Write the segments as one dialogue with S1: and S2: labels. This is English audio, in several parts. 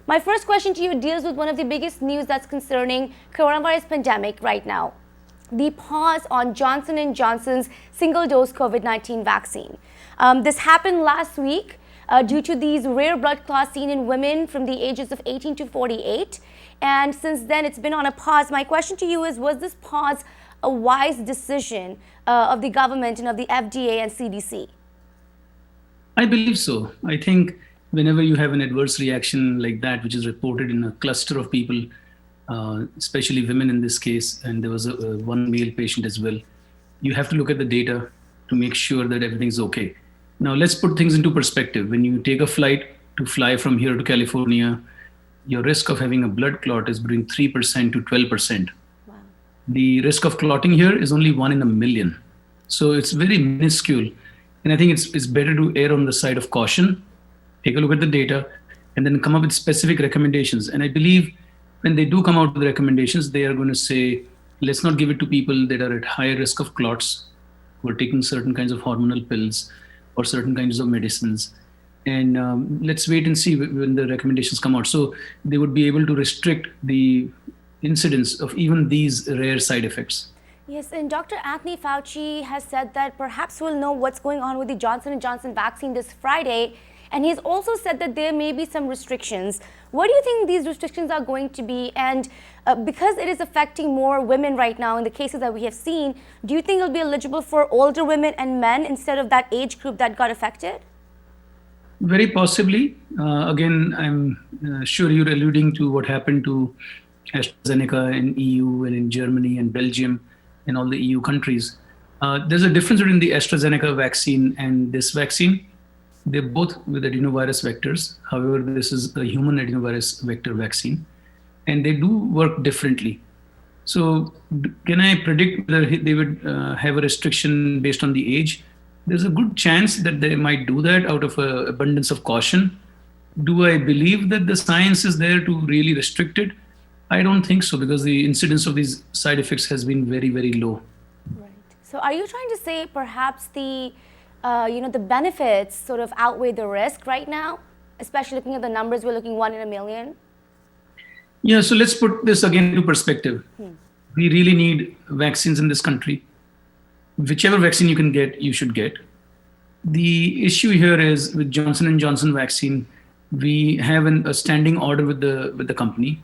S1: My first question to you deals with one of the biggest news that's concerning coronavirus pandemic right now. The pause on Johnson & Johnson's single-dose COVID-19 vaccine. This happened last week due to these rare blood clots seen in women from the ages of 18 to 48. And since then, it's been on a pause. My question to you is, was this pause a wise decision of the government and of the FDA and CDC?
S2: I believe so. I think whenever you have an adverse reaction like that, which is reported in a cluster of people, especially women in this case, and there was one male patient as well, you have to look at the data to make sure that everything's okay. Now, let's put things into perspective. When you take a flight to fly from here to California, your risk of having a blood clot is between 3% to 12%. Wow. The risk of clotting here is only 1 in a million. So it's very minuscule. And I think it's better to err on the side of caution, take a look at the data, and then come up with specific recommendations. And I believe when they do come out with recommendations, they are going to say, let's not give it to people that are at higher risk of clots, who are taking certain kinds of hormonal pills or certain kinds of medicines. And let's wait and see when the recommendations come out. So they would be able to restrict the incidence of even these rare side effects.
S1: Yes, and Dr. Anthony Fauci has said that perhaps we'll know what's going on with the Johnson & Johnson vaccine this Friday. And he's also said that there may be some restrictions. What do you think these restrictions are going to be? And because it is affecting more women right now in the cases that we have seen, do you think it'll be eligible for older women and men instead of that age group that got affected?
S2: Very possibly. Again, I'm sure you're alluding to what happened to AstraZeneca in EU and in Germany and Belgium and all the EU countries. There's a difference between the AstraZeneca vaccine and this vaccine. They're both with adenovirus vectors. However, this is a human adenovirus vector vaccine, and they do work differently. So can I predict whether they would have a restriction based on the age? There's a good chance that they might do that out of an abundance of caution. Do I believe that the science is there to really restrict it? I don't think so, because the incidence of these side effects has been very, very low.
S1: Right. So are you trying to say perhaps the benefits sort of outweigh the risk right now, especially looking at the numbers, we're looking 1 in a million?
S2: Yeah, so let's put this again into perspective. We really need vaccines in this country. Whichever vaccine you can get, you should get. The issue here is with Johnson & Johnson vaccine, we have a standing order with the company.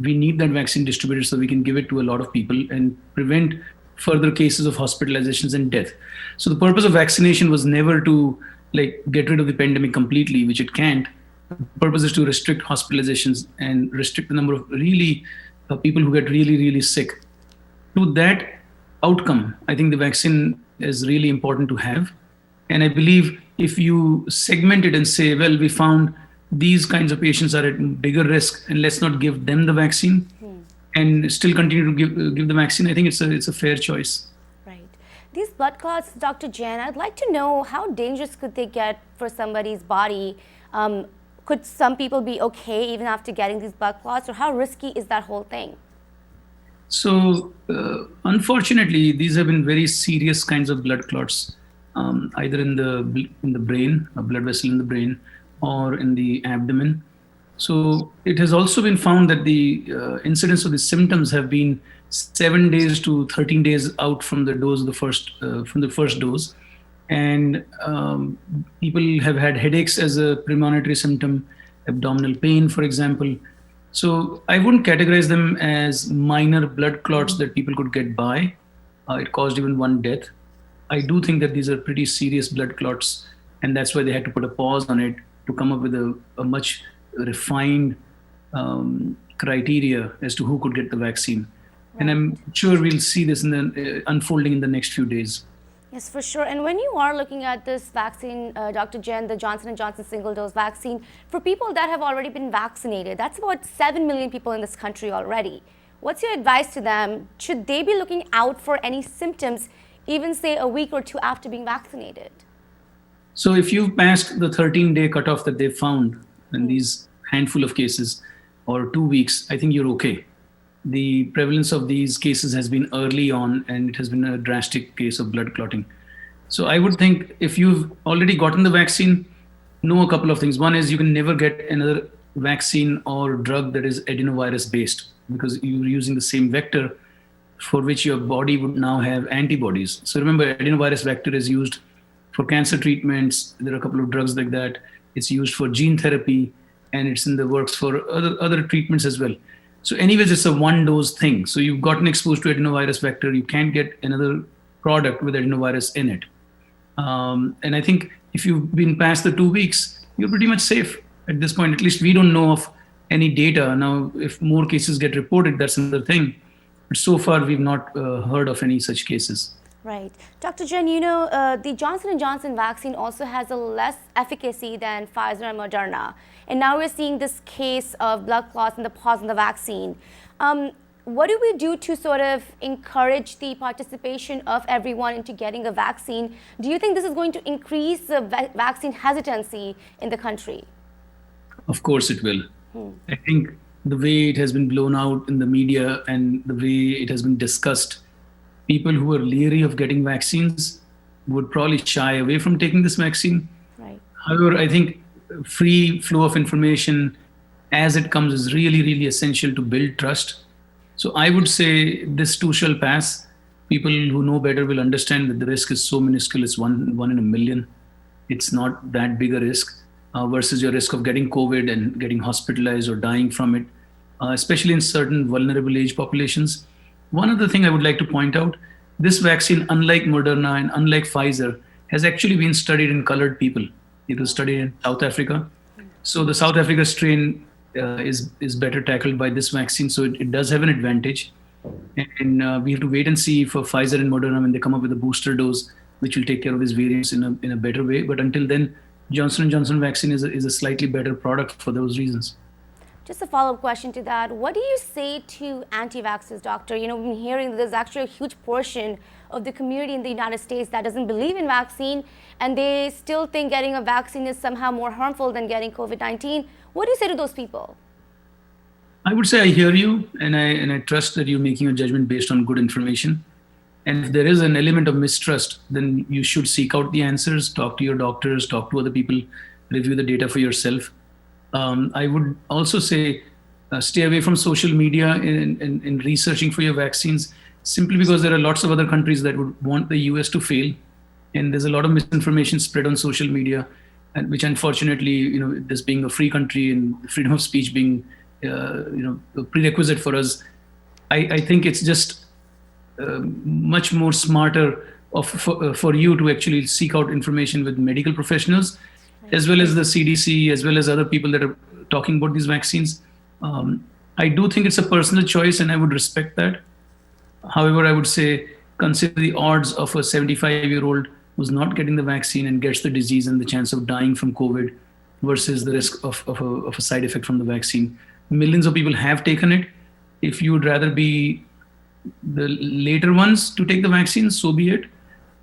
S2: We need that vaccine distributed so we can give it to a lot of people and prevent further cases of hospitalizations and death. So the purpose of vaccination was never to get rid of the pandemic completely, which it can't. The purpose is to restrict hospitalizations and restrict the number of people who get really, really sick. To that outcome, I think the vaccine is really important to have. And I believe if you segment it and say, well, we found these kinds of patients are at bigger risk, and let's not give them the vaccine and still continue to give the vaccine, I think it's a fair choice.
S1: Right. These blood clots, Dr. Jain, I'd like to know how dangerous could they get for somebody's body? Could some people be okay even after getting these blood clots, or how risky is that whole thing?
S2: So unfortunately, these have been very serious kinds of blood clots, either in the brain, a blood vessel in the brain, or in the abdomen. So it has also been found that the incidence of the symptoms have been 7 days to 13 days out from the dose of from the first dose. And people have had headaches as a premonitory symptom, abdominal pain, for example. So I wouldn't categorize them as minor blood clots that people could get by. It caused even 1 death. I do think that these are pretty serious blood clots, and that's why they had to put a pause on it to come up with a much refined criteria as to who could get the vaccine. Right. And I'm sure we'll see this unfolding in the next few days.
S1: Yes, for sure. And when you are looking at this vaccine, Dr. Jain, the Johnson & Johnson single-dose vaccine, for people that have already been vaccinated, that's about 7 million people in this country already. What's your advice to them? Should they be looking out for any symptoms, even say a week or two after being vaccinated?
S2: So if you've passed the 13-day cutoff that they found in these handful of cases, or 2 weeks, I think you're okay. The prevalence of these cases has been early on, and it has been a drastic case of blood clotting. So I would think if you've already gotten the vaccine, know a couple of things. One is you can never get another vaccine or drug that is adenovirus based, because you're using the same vector for which your body would now have antibodies. So remember, adenovirus vector is used for cancer treatments. There are a couple of drugs like that. It's used for gene therapy, and it's in the works for other treatments as well. So anyways, it's a one dose thing. So you've gotten exposed to adenovirus vector, you can't get another product with adenovirus in it. And I think if you've been past the 2 weeks, you're pretty much safe at this point. At least we don't know of any data. Now, if more cases get reported, that's another thing. But so far, we've not heard of any such cases.
S1: Right. Dr. Jain, the Johnson & Johnson vaccine also has a less efficacy than Pfizer and Moderna. And now we're seeing this case of blood clots and the pause in the vaccine. What do we do to sort of encourage the participation of everyone into getting a vaccine? Do you think this is going to increase the vaccine hesitancy in the country?
S2: Of course it will. I think the way it has been blown out in the media and the way it has been discussed, people who are leery of getting vaccines would probably shy away from taking this vaccine.
S1: Right.
S2: However, I think free flow of information as it comes is really, really essential to build trust. So I would say this too shall pass. People who know better will understand that the risk is so minuscule. It's one in a million. It's not that big a risk versus your risk of getting COVID and getting hospitalized or dying from it, especially in certain vulnerable age populations. One other thing I would like to point out, this vaccine, unlike Moderna and unlike Pfizer, has actually been studied in colored people. It was studied in South Africa. So the South Africa strain is better tackled by this vaccine. So it does have an advantage. And we have to wait and see for Pfizer and Moderna when they come up with a booster dose, which will take care of these variants in a better way. But until then, Johnson & Johnson vaccine is a slightly better product for those reasons.
S1: Just a follow-up question to that. What do you say to anti-vaxxers, doctor? We've been hearing that there's actually a huge portion of the community in the United States that doesn't believe in vaccine, and they still think getting a vaccine is somehow more harmful than getting COVID-19. What do you say to those people?
S2: I would say I hear you, and I trust that you're making a judgment based on good information. And if there is an element of mistrust, then you should seek out the answers, talk to your doctors, talk to other people, review the data for yourself. I would also say stay away from social media in researching for your vaccines, simply because there are lots of other countries that would want the US to fail. And there's a lot of misinformation spread on social media, and which unfortunately, this being a free country and freedom of speech being, a prerequisite for us, I think it's just much more smarter for you to actually seek out information with medical professionals, as well as the CDC, as well as other people that are talking about these vaccines. I do think it's a personal choice, and I would respect that. However, I would say consider the odds of a 75-year-old who's not getting the vaccine and gets the disease and the chance of dying from COVID versus the risk of a side effect from the vaccine. Millions of people have taken it. If you would rather be the later ones to take the vaccine, so be it.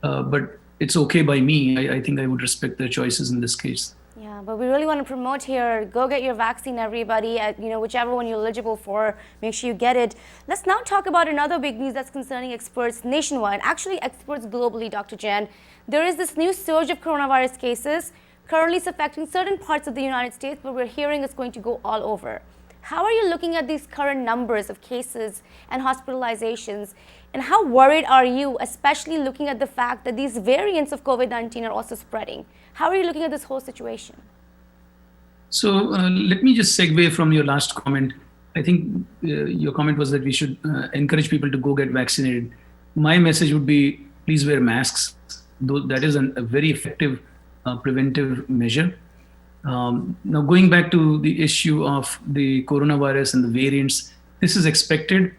S2: But it's okay by me. I think I would respect their choices in this case.
S1: Yeah, but we really want to promote here, go get your vaccine, everybody, whichever one you're eligible for, make sure you get it. Let's now talk about another big news that's concerning experts nationwide, actually experts globally, Dr. Jain. There is this new surge of coronavirus cases. Currently it's affecting certain parts of the United States, but we're hearing it's going to go all over. How are you looking at these current numbers of cases and hospitalizations? And how worried are you, especially looking at the fact that these variants of COVID-19 are also spreading? How are you looking at this whole situation?
S2: So let me just segue from your last comment. I think your comment was that we should encourage people to go get vaccinated. My message would be, please wear masks. Though that is a very effective preventive measure. Now, going back to the issue of the coronavirus and the variants, this is expected.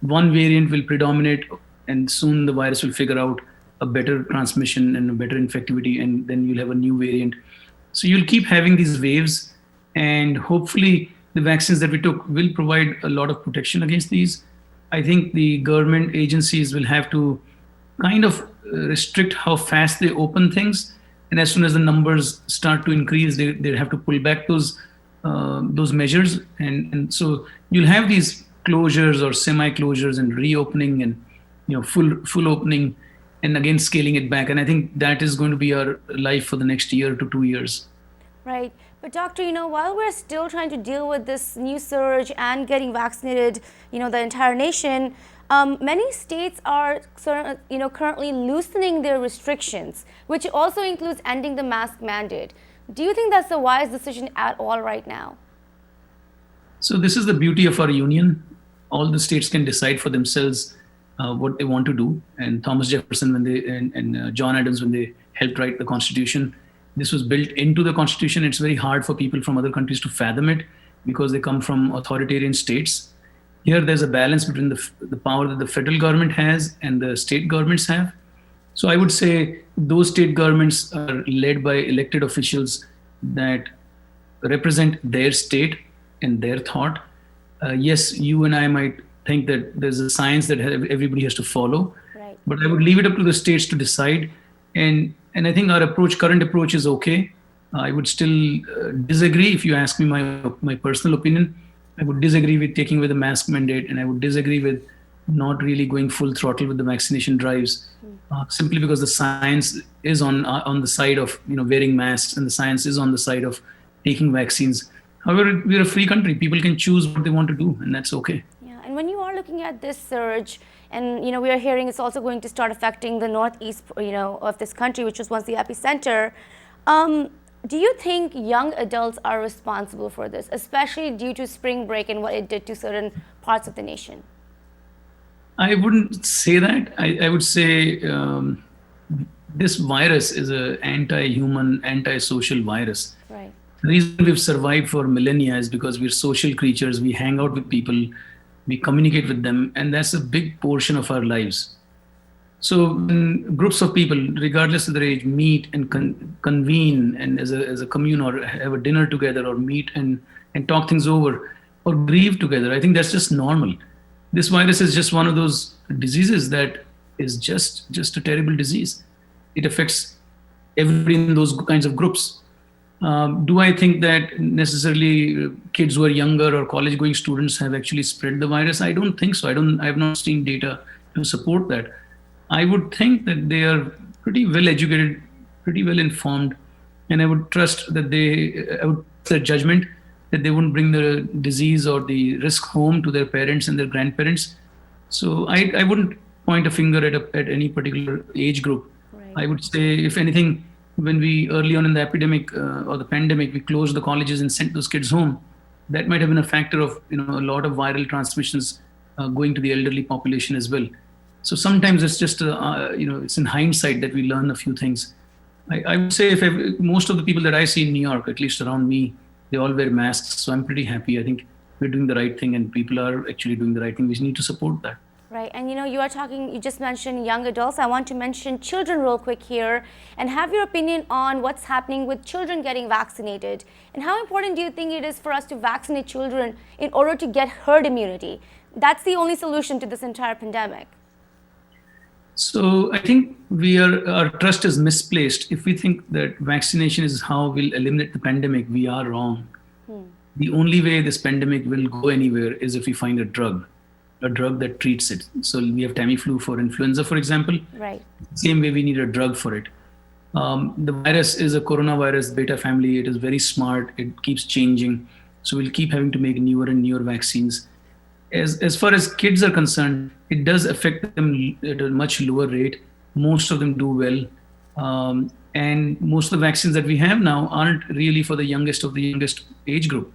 S2: One variant will predominate, and soon the virus will figure out a better transmission and a better infectivity, and then you'll have a new variant. So you'll keep having these waves, and hopefully the vaccines that we took will provide a lot of protection against these. I think the government agencies will have to kind of restrict how fast they open things. And as soon as the numbers start to increase, they have to pull back those measures. And so you'll have these closures or semi-closures and reopening and full opening, and again scaling it back. And I think that is going to be our life for the next year to 2 years.
S1: Right. But doctor, while we're still trying to deal with this new surge and getting vaccinated, the entire nation, many states are, currently loosening their restrictions, which also includes ending the mask mandate. Do you think that's a wise decision at all right now?
S2: So this is the beauty of our union. All the states can decide for themselves what they want to do. And Thomas Jefferson, when they and John Adams, when they helped write the Constitution, this was built into the Constitution. It's very hard for people from other countries to fathom it because they come from authoritarian states. Here, there's a balance between the power that the federal government has and the state governments have. So I would say those state governments are led by elected officials that represent their state and their thought. Yes, you and I might think that there's a science that everybody has to follow,
S1: Right.
S2: but I would leave it up to the states to decide. And I think our current approach is okay. I would still disagree if you ask me my personal opinion. I would disagree with taking away the mask mandate, and I would disagree with not really going full throttle with the vaccination drives, simply because the science is on the side of wearing masks, and the science is on the side of taking vaccines. However, we're a free country. People can choose what they want to do, and that's okay.
S1: Yeah, and when you are looking at this surge, and we are hearing it's also going to start affecting the northeast, of this country, which was once the epicenter. Do you think young adults are responsible for this, especially due to spring break and what it did to certain parts of the nation?
S2: I wouldn't say that. I would say this virus is an anti-human, anti-social virus.
S1: Right.
S2: The reason we've survived for millennia is because we're social creatures. We hang out with people, we communicate with them, and that's a big portion of our lives. So when groups of people, regardless of their age, meet and convene and as a commune or have a dinner together or meet and talk things over or grieve together, I think that's just normal. This virus is just one of those diseases that is just a terrible disease. It affects everybody in those kinds of groups. Do I think that necessarily kids who are younger or college-going students have actually spread the virus? I don't think so. I have not seen data to support that. I would think that they are pretty well educated, pretty well informed, and I would trust that I would trust their judgment that they wouldn't bring the disease or the risk home to their parents and their grandparents. So I wouldn't point a finger at any particular age group.
S1: Right.
S2: I would say, if anything, when we early on in the epidemic or the pandemic, we closed the colleges and sent those kids home, that might have been a factor of a lot of viral transmissions going to the elderly population as well. So sometimes it's just it's in hindsight that we learn a few things. I would say most of the people that I see in New York, at least around me, they all wear masks. So I'm pretty happy. I think we're doing the right thing, and people are actually doing the right thing. We need to support that.
S1: Right, and you just mentioned young adults. I want to mention children real quick here and have your opinion on what's happening with children getting vaccinated. And how important do you think it is for us to vaccinate children in order to get herd immunity? That's the only solution to this entire pandemic.
S2: So I think our trust is misplaced. If we think that vaccination is how we'll eliminate the pandemic, we are wrong. The only way this pandemic will go anywhere is if we find a drug that treats it. So we have Tamiflu for influenza, for example.
S1: Right.
S2: Same way we need a drug for it. The virus is a coronavirus beta family. It is very smart. It keeps changing. So we'll keep having to make newer and newer vaccines. As far as kids are concerned, it does affect them at a much lower rate. Most of them do well. And most of the vaccines that we have now aren't really for the youngest of the youngest age group.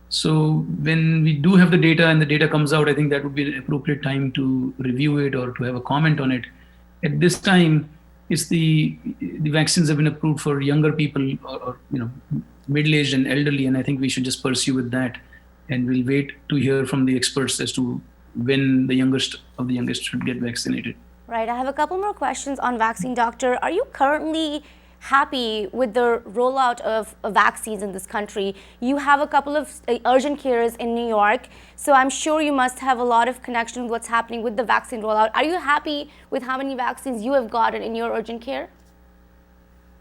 S2: So when we do have the data and the data comes out, I think that would be an appropriate time to review it or to have a comment on it. At this time, the vaccines have been approved for younger people or middle-aged and elderly, and I think we should just pursue with that. And we'll wait to hear from the experts as to when the youngest of the youngest should get vaccinated.
S1: Right. I have a couple more questions on vaccine, doctor. Are you currently happy with the rollout of vaccines in this country? You have a couple of urgent cares in New York, so I'm sure you must have a lot of connection with what's happening with the vaccine rollout. Are you happy with how many vaccines you have gotten in your urgent care?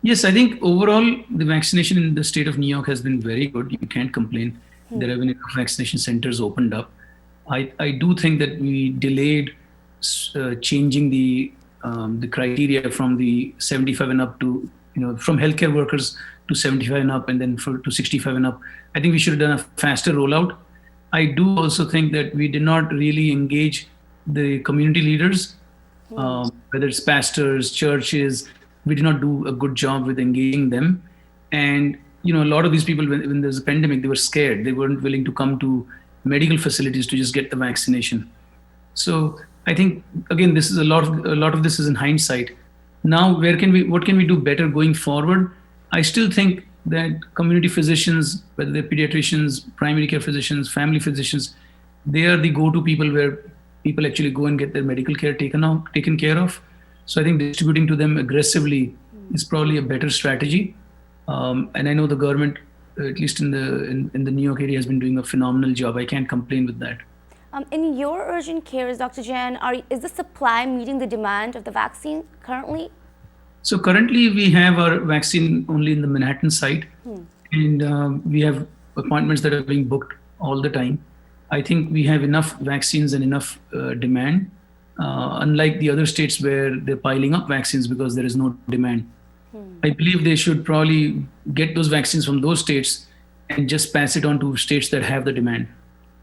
S2: Yes, I think overall the vaccination in the state of New York has been very good. You can't complain. There have been enough vaccination centers opened up. I do think that we delayed changing the criteria from the 75 and up to, from healthcare workers to 75 and up, and then to 65 and up. I think we should have done a faster rollout. I do also think that we did not really engage the community leaders, whether it's pastors, churches. We did not do a good job with engaging them. And a lot of these people, when there's a pandemic, they were scared. They weren't willing to come to medical facilities to just get the vaccination. So I think, again, this is a lot of this is in hindsight. Now, what can we do better going forward? I still think that community physicians, whether they're pediatricians, primary care physicians, family physicians, they are the go-to people where people actually go and get their medical care taken care of. So I think distributing to them aggressively is probably a better strategy. And I know the government, at least in the New York area, has been doing a phenomenal job. I can't complain with that.
S1: In your urgent cares, Dr. Jain, is the supply meeting the demand of the vaccine currently?
S2: So currently we have our vaccine only in the Manhattan site, and we have appointments that are being booked all the time. I think we have enough vaccines and enough demand, unlike the other states where they're piling up vaccines because there is no demand. I believe they should probably get those vaccines from those states and just pass it on to states that have the demand.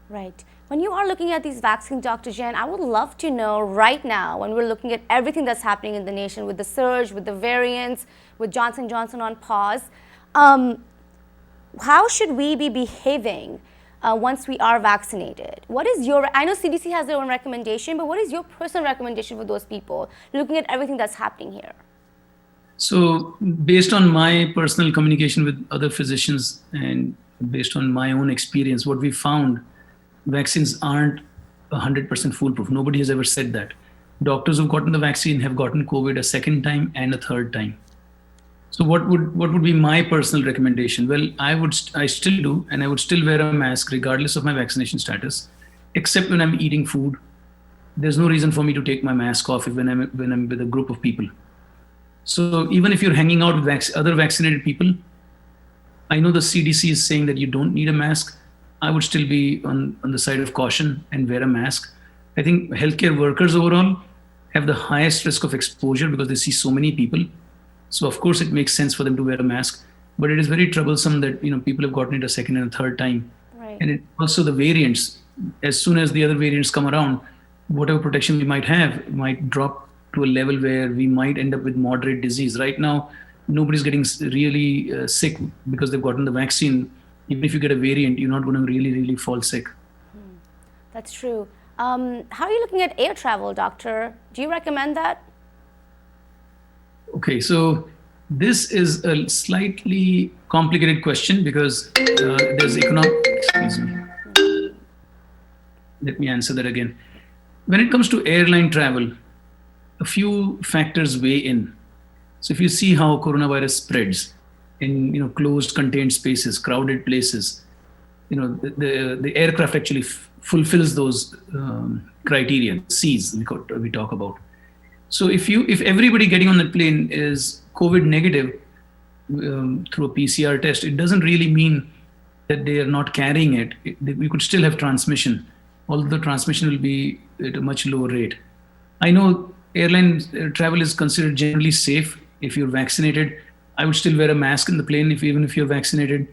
S1: Right. When you are looking at these vaccines, Dr. Jain, I would love to know right now, when we're looking at everything that's happening in the nation with the surge, with the variants, with Johnson & Johnson on pause, how should we be behaving once we are vaccinated? What is I know CDC has their own recommendation, but what is your personal recommendation for those people looking at everything that's happening here?
S2: So based on my personal communication with other physicians and based on my own experience, what we found, vaccines aren't 100% foolproof. Nobody has ever said that. Doctors who've gotten the vaccine have gotten COVID a second time and a third time. So what would be my personal recommendation? Well, I still do, and I would still wear a mask regardless of my vaccination status, except when I'm eating food. There's no reason for me to take my mask off when I'm with a group of people. So even if you're hanging out with other vaccinated people, I know the CDC is saying that you don't need a mask. I would still be on the side of caution and wear a mask. I think healthcare workers overall have the highest risk of exposure because they see so many people. So of course it makes sense for them to wear a mask, but it is very troublesome that people have gotten it a second and a third time.
S1: Right.
S2: And also the variants, as soon as the other variants come around, whatever protection we might have might drop to a level where we might end up with moderate disease. Right now, nobody's getting really sick because they've gotten the vaccine. Even if you get a variant, you're not going to really fall sick.
S1: That's true. How are you looking at air travel, doctor? Do you recommend that?
S2: Okay, so this is a slightly complicated question because there's economic. Excuse me. Let me answer that again. When it comes to airline travel, a few factors weigh in. So if you see how coronavirus spreads in closed, contained spaces, crowded places, the aircraft actually fulfills those criteria, C's we talk about. So if everybody getting on the plane is COVID negative through a PCR test, it doesn't really mean that they are not carrying it. We could still have transmission, although the transmission will be at a much lower rate. I know airline travel is considered generally safe if you're vaccinated. I would still wear a mask in the plane even if you're vaccinated.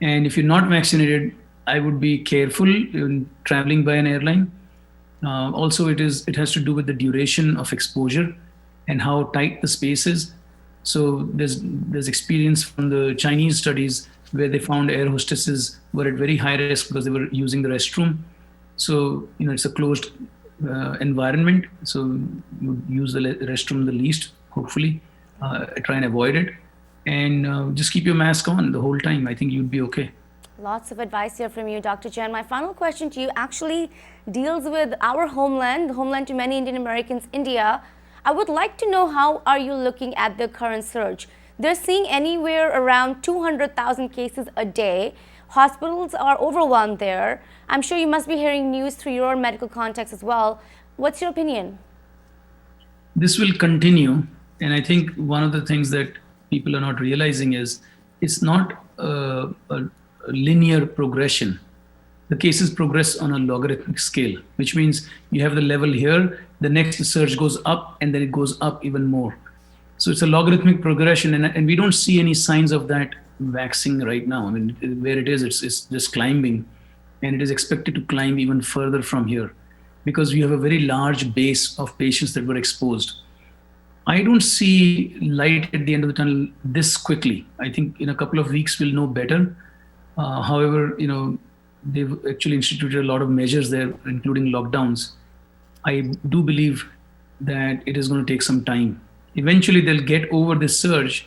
S2: And if you're not vaccinated, I would be careful in traveling by an airline. Also, it has to do with the duration of exposure and how tight the space is. So there's experience from the Chinese studies where they found air hostesses were at very high risk because they were using the restroom. So it's a closed environment. So you use the restroom the least, hopefully. Try and avoid it. And just keep your mask on the whole time. I think you'd be okay.
S1: Lots of advice here from you, Dr. Jain. My final question to you actually deals with our homeland, the homeland to many Indian Americans, India. I would like to know, how are you looking at the current surge? They're seeing anywhere around 200,000 cases a day. Hospitals are overwhelmed there. I'm sure you must be hearing news through your medical context as well. What's your opinion?
S2: This will continue. And I think one of the things that people are not realizing is it's not a linear progression. The cases progress on a logarithmic scale, which means you have the level here, the next surge goes up, and then it goes up even more. So it's a logarithmic progression, and we don't see any signs of that waxing right now. I mean, where it is, it's just climbing, and it is expected to climb even further from here because we have a very large base of patients that were exposed. I don't see light at the end of the tunnel this quickly. I think in a couple of weeks we'll know better. However, they've actually instituted a lot of measures there, including lockdowns. I do believe that it is going to take some time. Eventually, they'll get over this surge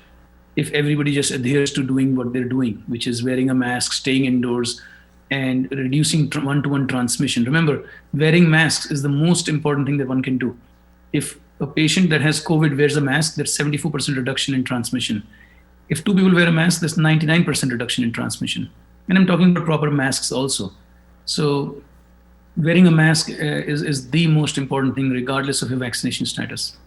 S2: if everybody just adheres to doing what they're doing, which is wearing a mask, staying indoors, and reducing one-to-one transmission. Remember, wearing masks is the most important thing that one can do. If a patient that has COVID wears a mask, there's 74% reduction in transmission. If two people wear a mask, there's 99% reduction in transmission. And I'm talking about proper masks also. So wearing a mask is the most important thing, regardless of your vaccination status.